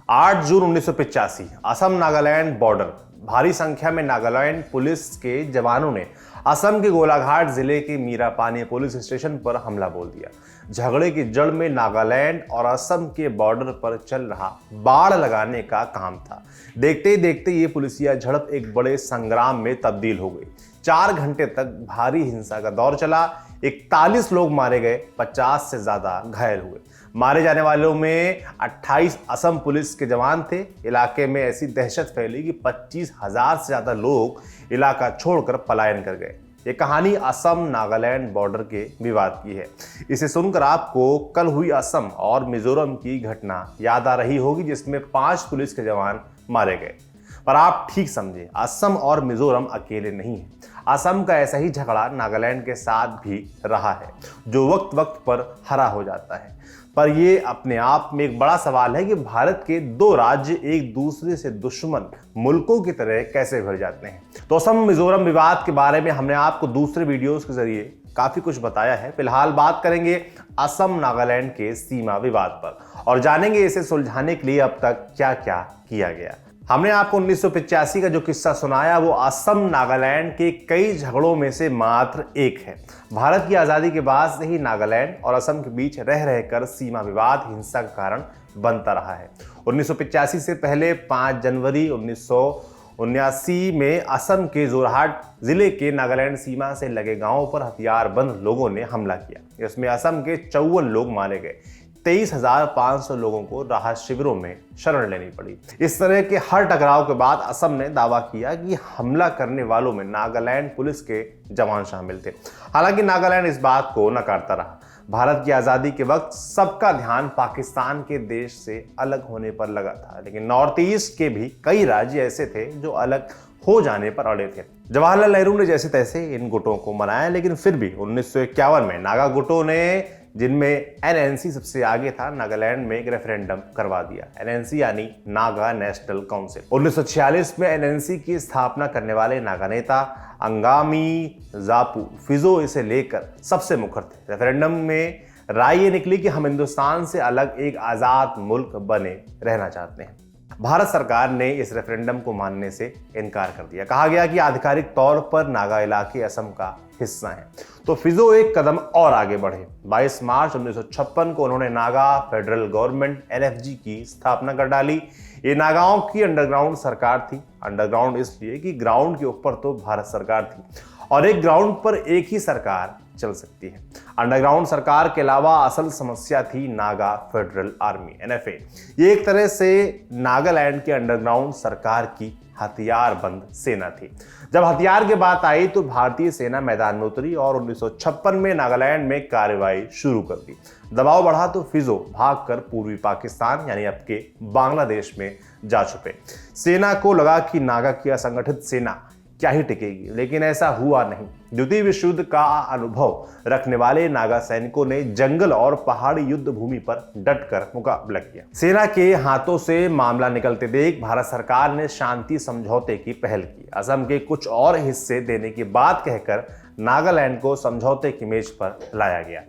8 जून 1985 Assam Nagaland border. भारी संख्या में नागालैंड पुलिस के जवानों ने असम के गोलाघाट जिले के मीरापानी पुलिस स्टेशन पर हमला बोल दिया। झगड़े की जड़ में नागालैंड और असम के बॉर्डर पर चल रहा बाड़ लगाने का काम था। देखते ही देखते ये पुलिसिया झड़प एक बड़े संग्राम में तब्दील हो गई। 4 घंटे तक भारी हिंसा का दौर चला। 41 लोग मारे गए, 50 से ज्यादा घायल हुए। मारे जाने वालों में 28 असम पुलिस के जवान थे। इलाके में ऐसी दहशत फैली कि 25,000 से ज्यादा लोग इलाका छोड़कर पलायन कर गए। ये कहानी असम नागालैंड बॉर्डर के विवाद की है। इसे सुनकर आपको कल हुई असम और मिजोरम की घटना याद आ रही होगी, जिसमें 5 पुलिस के जवान मारे गए। पर आप ठीक समझे, असम और मिजोरम अकेले नहीं है। असम का ऐसा ही झगड़ा नागालैंड के साथ भी रहा है, जो वक्त वक्त पर हरा हो जाता है। पर यह अपने आप में एक बड़ा सवाल है कि भारत के 2 राज्य एक दूसरे से दुश्मन मुल्कों की तरह कैसे भिड़ जाते हैं। तो असम मिजोरम विवाद के बारे में हमने आपको दूसरे वीडियोस के जरिए काफी कुछ बताया है। फिलहाल बात करेंगे असम नागालैंड के सीमा विवाद पर और जानेंगे इसे सुलझाने के लिए अब तक क्या क्या किया गया। हमने आपको 1985 का जो किस्सा सुनाया वो असम नागालैंड के कई झगड़ों में से मात्र एक है। भारत की आज़ादी के बाद से ही नागालैंड और असम के बीच रह रहकर सीमा विवाद हिंसा का कारण बनता रहा है। 1985 से पहले 5 जनवरी 1979 में असम के जोरहाट जिले के नागालैंड सीमा से लगे गांवों पर हथियारबंद लोगों ने हमला किया। इसमें असम के 54 लोग मारे गए। 23,500 लोगों को राहत शिविरों में शरण लेनी पड़ी। इस तरह के हर टकराव के बाद असम ने दावा किया कि हमला करने वालों में नागालैंड पुलिस के जवान शामिल थे। हालांकि नागालैंड इस बात को नकारता रहा। भारत की आज़ादी के वक्त सबका ध्यान पाकिस्तान के देश से अलग होने पर लगा था, लेकिन नॉर्थ ईस्ट के भी कई राज्य ऐसे थे जो अलग हो जाने पर अड़े थे। जवाहरलाल नेहरू ने जैसे तैसे इन गुटों को मनाया, लेकिन फिर भी 1951 में नागा गुटों ने, जिनमें एनएनसी सबसे आगे था, नागालैंड में एक रेफरेंडम करवा दिया। एनएनसी यानी नागा नेशनल काउंसिल। 1946 में एनएनसी की स्थापना करने वाले नागा नेता अंगामी जापू फिजो इसे लेकर सबसे मुखर थे। रेफरेंडम में राय ये निकली कि हम हिंदुस्तान से अलग एक आजाद मुल्क बने रहना चाहते हैं। भारत सरकार ने इस रेफरेंडम को मानने से इनकार कर दिया। कहा गया कि आधिकारिक तौर पर नागा इलाके असम का हिस्सा हैं। तो फिजो एक कदम और आगे बढ़े। 22 मार्च 1956 को उन्होंने नागा फेडरल गवर्नमेंट एनएफजी की स्थापना कर डाली। ये नागाओं की अंडरग्राउंड सरकार थी। अंडरग्राउंड इसलिए कि ग्राउंड के ऊपर तो भारत सरकार थी और एक ग्राउंड पर एक ही सरकार चल सकती है। अंडरग्राउंड सरकार के अलावा असल समस्या थी नागा फेडरल आर्मी एनएफए। ये एक तरह से नागालैंड के अंडरग्राउंड सरकार की हथियारबंद सेना थी। जब हथियार की बात आई तो भारतीय सेना मैदान में उतरी और 1956 में नागालैंड में कार्रवाई शुरू कर दी। दबाव बढ़ा तो फिजो भागकर पूर्वी पाकिस्तान यानी अब के बांग्लादेश में जा छुपे। सेना को लगा कि नागा की असंगठित सेना क्या ही टिकेगी, लेकिन ऐसा हुआ नहीं। द्वितीय विश्व युद्ध का अनुभव रखने वाले नागा सैनिकों ने जंगल और पहाड़ी युद्ध भूमि पर डटकर मुकाबला किया। सेना के हाथों से मामला निकलते देख भारत सरकार ने शांति समझौते की पहल की। असम के कुछ और हिस्से देने की बात कहकर नागालैंड को समझौते की मेज पर लाया गया।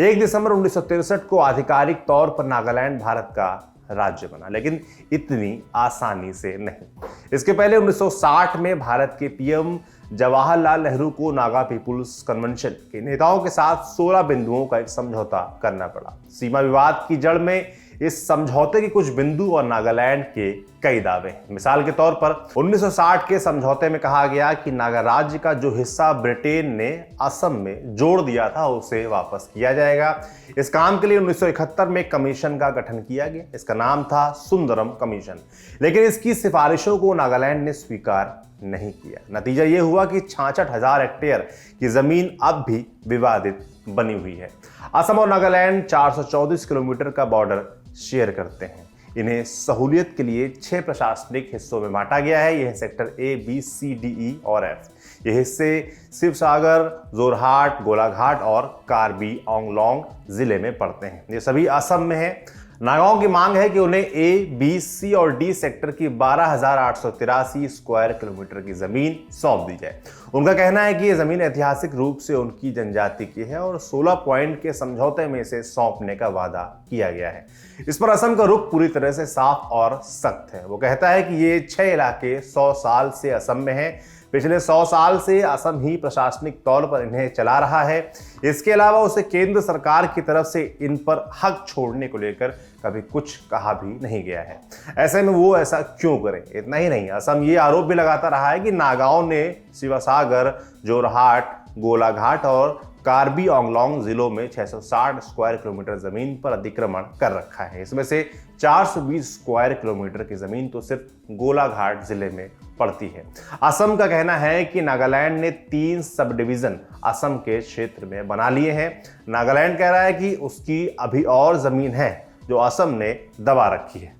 1 दिसंबर 1963 को आधिकारिक तौर पर नागालैंड भारत का राज्य बना, लेकिन इतनी आसानी से नहीं। इसके पहले 1960 में भारत के पीएम जवाहरलाल नेहरू को नागा पीपुल्स कन्वेंशन के नेताओं के साथ 16 बिंदुओं का एक समझौता करना पड़ा। सीमा विवाद की जड़ में इस समझौते के कुछ बिंदु और नागालैंड के कई दावे हैं। मिसाल के तौर पर 1960 के समझौते में कहा गया कि नागा राज्य का जो हिस्सा ब्रिटेन ने असम में जोड़ दिया था उसे वापस किया जाएगा। इस काम के लिए 1971 में कमीशन का गठन किया गया। इसका नाम था सुंदरम कमीशन, लेकिन इसकी सिफारिशों को नागालैंड ने स्वीकार नहीं किया। नतीजा यह हुआ कि 66,000 हेक्टेयर की जमीन अब भी विवादित बनी हुई है। असम और नागालैंड 434 किलोमीटर का बॉर्डर शेयर करते हैं। इन्हें सहूलियत के लिए 6 प्रशासनिक हिस्सों में बांटा गया है। यह sector A, B, C, D, E और एफ। ये हिस्से शिवसागर, जोरहाट, गोलाघाट और कार्बी आंगलोंग जिले में पड़ते हैं। ये सभी असम में है। नागाओं की मांग है कि उन्हें ए, बी, सी और डी सेक्टर की 12,883 स्क्वायर किलोमीटर की जमीन सौंप दी जाए। उनका कहना है कि ये जमीन ऐतिहासिक रूप से उनकी जनजाति की है और 16 पॉइंट के समझौते में से सौंपने का वादा किया गया है। इस पर असम का रुख पूरी तरह से साफ और सख्त है। वो कहता है कि ये 6 इलाके 100 साल से असम में हैं। पिछले 100 साल से असम ही प्रशासनिक तौर पर इन्हें चला रहा है। इसके अलावा उसे केंद्र सरकार की तरफ से इन पर हक छोड़ने को लेकर कभी कुछ कहा भी नहीं गया है। ऐसे में वो ऐसा क्यों करें? इतना ही नहीं, असम ये आरोप भी लगाता रहा है कि नागाओं ने शिवसागर, जोरहाट, गोलाघाट और कार्बी आंगलोंग जिलों में 660 स्क्वायर किलोमीटर जमीन पर अतिक्रमण कर रखा है। इसमें से 420 स्क्वायर किलोमीटर की जमीन तो सिर्फ गोलाघाट जिले में पड़ती है। असम का कहना है कि नागालैंड ने 3 सब डिवीजन असम के क्षेत्र में बना लिए हैं। नागालैंड कह रहा है कि उसकी अभी और जमीन है जो असम ने दबा रखी है।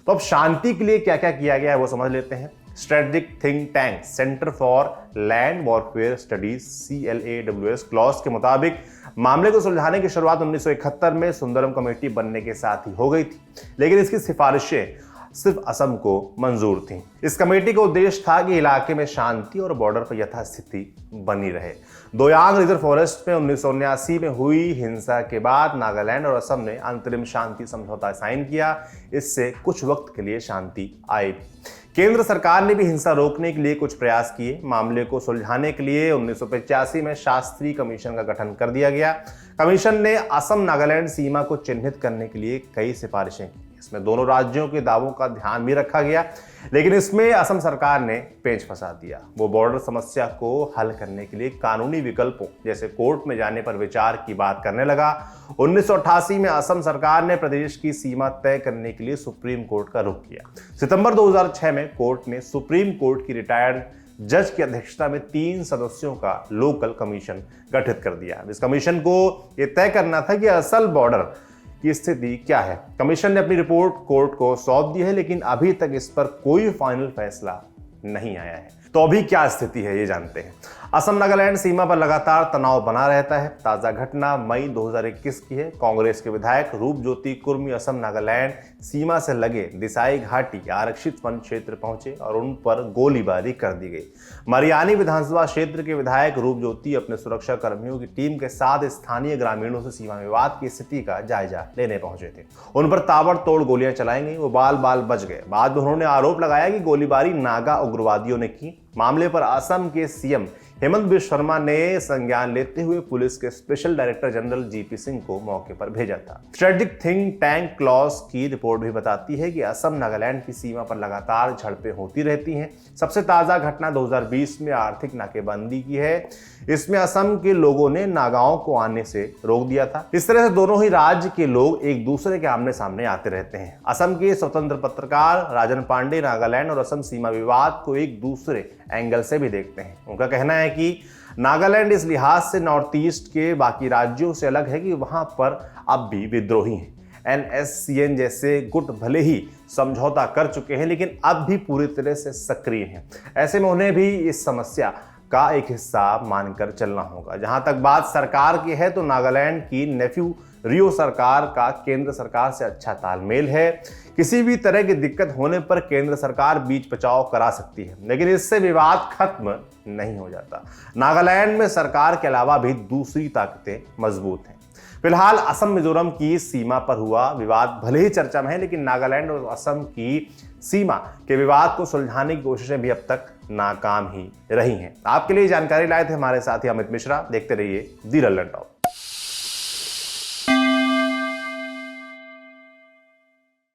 तो अब शांति के लिए क्या क्या किया गया है वो समझ लेते हैं। Strategic think tank centre for land warfare studies CLAWS clause के मुताबिक मामले को सुलझाने की शुरुआत 1971 में सुंदरम कमेटी बनने के साथ ही हो गई थी, लेकिन इसकी सिफारिशें सिर्फ असम को मंजूर थीं। इस कमेटी का उद्देश्य था कि इलाके में शांति और बॉर्डर पर यथास्थिति बनी रहे। दोयांग रिजर्व फॉरेस्ट में 1979 में हुई हिंसा के बाद नागालैंड और असम ने अंतरिम शांति समझौता साइन किया। इससे कुछ वक्त के लिए शांति आई। केंद्र सरकार ने भी हिंसा रोकने के लिए कुछ प्रयास किए। मामले को सुलझाने के लिए 1985 में शास्त्री कमीशन का गठन कर दिया गया। कमीशन ने असम नागालैंड सीमा को चिन्हित करने के लिए कई सिफारिशें की। इसमें दोनों राज्यों के दावों का ध्यान भी रखा गया, लेकिन इसमें असम सरकार ने पेंच फंसा दिया। वो बॉर्डर समस्या को हल करने के लिए कानूनी विकल्पों जैसे कोर्ट में जाने पर विचार की बात करने लगा। 1988 में असम सरकार ने प्रदेश की सीमा तय करने के लिए सुप्रीम कोर्ट का रुख किया। सितंबर 2006 में कोर्ट ने सुप्रीम कोर्ट की रिटायर्ड जज की अध्यक्षता में 3 सदस्यों का लोकल कमीशन गठित कर दिया। इस कमीशन को यह तय करना था कि असल बॉर्डर की स्थिति क्या है। कमीशन ने अपनी रिपोर्ट कोर्ट को सौंप दी है, लेकिन अभी तक इस पर कोई फाइनल फैसला नहीं आया है। तो अभी क्या स्थिति है ये जानते हैं। असम नागालैंड सीमा पर लगातार तनाव बना रहता है। ताजा घटना मई 2021 की है। कांग्रेस के विधायक रूपज्योति कुर्मी असम नागालैंड सीमा से लगे दिसाई घाटी आरक्षित वन क्षेत्र पहुंचे और उन पर गोलीबारी कर दी गई। मरियानी विधानसभा क्षेत्र के विधायक रूपज्योति अपने सुरक्षा कर्मियों की टीम के साथ स्थानीय ग्रामीणों से सीमा विवाद की स्थिति का जायजा लेने पहुंचे थे। उन पर ताबड़तोड़ गोलियां चलाई गई। वो बाल बाल बच गए। बाद में उन्होंने आरोप लगाया कि गोलीबारी नागा उग्रवादियों ने की। मामले पर असम के सीएम हेमंत बिश्व शर्मा ने संज्ञान लेते हुए पुलिस के special director general GP Singh को मौके पर भेजा था। स्ट्रेटेजिक थिंक टैंक क्लॉज की रिपोर्ट भी बताती है कि असम नागालैंड की सीमा पर लगातार झड़पें होती रहती हैं। सबसे ताजा घटना 2020 में आर्थिक नाकेबंदी की है। इसमें असम के लोगों ने नागाओं को आने से रोक दिया था। इस तरह से दोनों ही राज्य के लोग एक दूसरे के आमने सामने आते रहते हैं। असम के स्वतंत्र पत्रकार राजन पांडे नागालैंड और असम सीमा विवाद को एक दूसरे एंगल से भी देखते हैं। उनका कहना है कि नागालैंड इस लिहाज से नॉर्थ ईस्ट के बाकी राज्यों से अलग है कि वहां पर अब भी विद्रोही हैं। NSCN जैसे गुट भले ही समझौता कर चुके हैं, लेकिन अब भी पूरी तरह से सक्रिय हैं। ऐसे में उन्हें भी इस समस्या का एक हिस्सा मानकर चलना होगा। जहां तक बात सरकार की है तो नागालैंड की नेफ्यू रियो सरकार का केंद्र सरकार से अच्छा तालमेल है। किसी भी तरह की दिक्कत होने पर केंद्र सरकार बीच बचाव करा सकती है, लेकिन इससे विवाद खत्म नहीं हो जाता। नागालैंड में सरकार के अलावा भी दूसरी ताकतें मजबूत हैं। फिलहाल असम मिजोरम की सीमा पर हुआ विवाद भले ही चर्चा में है, लेकिन नागालैंड और असम की सीमा के विवाद को सुलझाने की कोशिशें भी अब तक नाकाम ही रही हैं। आपके लिए जानकारी लाए थे हमारे साथी अमित मिश्रा। देखते रहिए दी लल्लन टॉप।